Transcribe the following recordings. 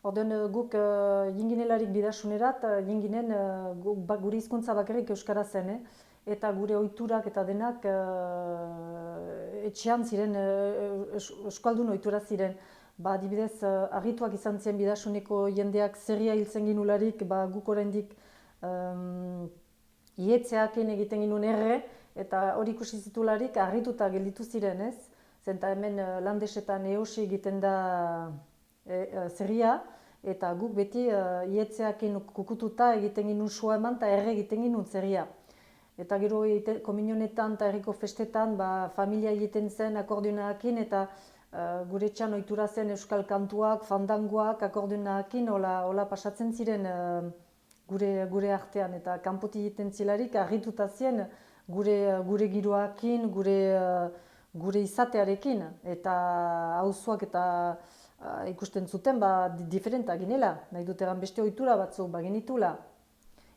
Orduan guk jinginelarik bidasunerat, jinginen gure hizkuntza bakarrik euskara zen, eta gure ohiturak eta denak etxean ziren, euskaldun ohitura ziren. Adibidez, argituak izan ziren bidasuneko jendeak zerria hiltzen ginularik, guk oraindik ihetzeakin egiten ginuen erre, eta hori ikusi zitularik argituta gelditu ziren, ez? Zenta hemen landesetan ehosi egiten da zerria, eta guk beti ihetzeakin kukututa egiten ginuen sua eman eta erre egiten ginuen zerria. Eta gero kominionetan eta herriko festetan familia egiten zen akordionarekin, eta gure etxean ohitura zen euskal kantuak, fandangoak akordionarekin hola pasatzen ziren gure artean, eta kanpotik egiten zilarik argituta zien gure giroakin, gure izatearekin, eta auzoak eta ikusten zuten diferentak ginela, nahi dut egan beste ohitura batzuk genitula.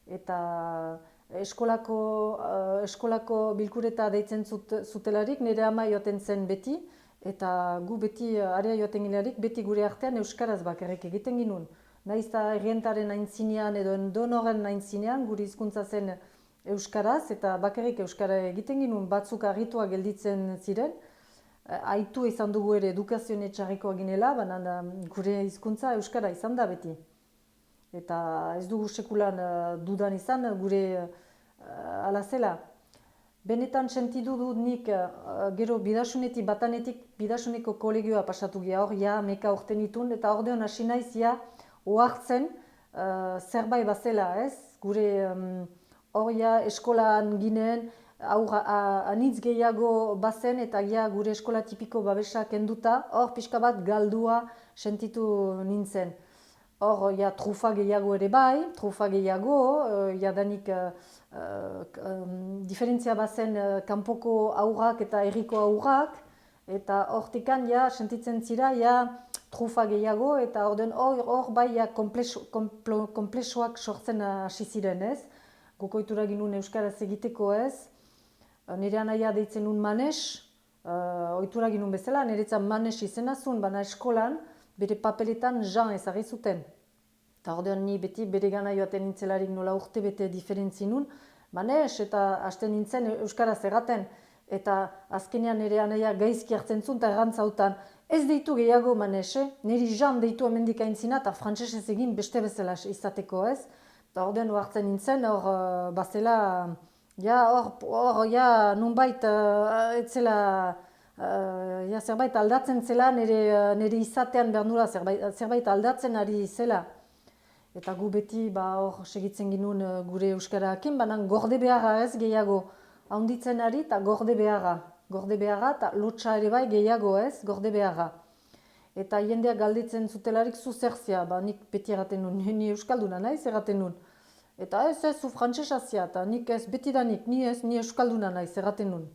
Eta eskolako bilkureta deitzen zutelarik nire ama joaten zen beti, eta gu beti area joaten ginearik beti gure artean euskaraz bakarrik egiten ginuen. Nahiz eta errientaren aintzinean edo donoren aintzinean gure hizkuntza zen euskaraz, eta bakarrik euskara egiten ginuen, batzuk argituak gelditzen ziren. Aitu izan dugu ere edukazioen txarrikoa ginela, baina gure hizkuntza euskara izan da beti. Eta ez dugu sekulan dudan izan gure ala zela. Benetan sentidu dut nik gero bidasunetik, batanetik bidasuneko kolegioa pasatu gira, hor meka urten itun, eta ordeon hasi naiz ohartzen zerbait bazela, ez? Gure hor eskolan ginen, anitz gehiago bazen, eta gure eskola tipiko babesa kenduta, hor pixka bat galdua sentitu nintzen. Hor, trufa gehiago ere bai, trufa gehiago, danik diferentzia bazen kanpoko aurrak eta herriko aurrak, eta hortikan sentitzen zira trufa gehiago, eta hor bai komplexuak sortzen hasi ziren, ez? Guk ohitura ginuen euskaraz egiteko, ez? Nire anaia deitzen nun Manes, ohitura ginuen bezala, niretzan Manes izena zuen, baina eskolan, bere papeletan Jean ezagri zuten. Eta ordean ni beti bere gana joaten nintzelarik nola urte bete diferentzi nun, Manes eta hasten nintzen euskaraz erraten. Eta azkenean nire anaia gaizki hartzen zuen eta errantzautan, ez deitu gehiago Manes, niri Jean deitu hemendik aintzina eta frantsesez egin beste bezala izateko, ez? Eta ordean hartzen nintzen, hor bazela, nunbait etzela, zerbait aldatzen zela, nire izatean behar nula zerbait aldatzen ari zela. Eta gu beti hor segitzen ginuen gure euskararekin, baina gorde beharra ez gehiago. Haunditzen ari eta gorde beharra. Gorde beharra eta lotxa ere bai gehiago ez, gorde beharra. Eta jendeak galditzen zutelarik zu zerzia, nik beti erraten nun, ni euskalduna naiz erraten nun. Eta ez, zu frantsesa zia, eta nik ez betidanik, ni euskalduna naiz erraten nun.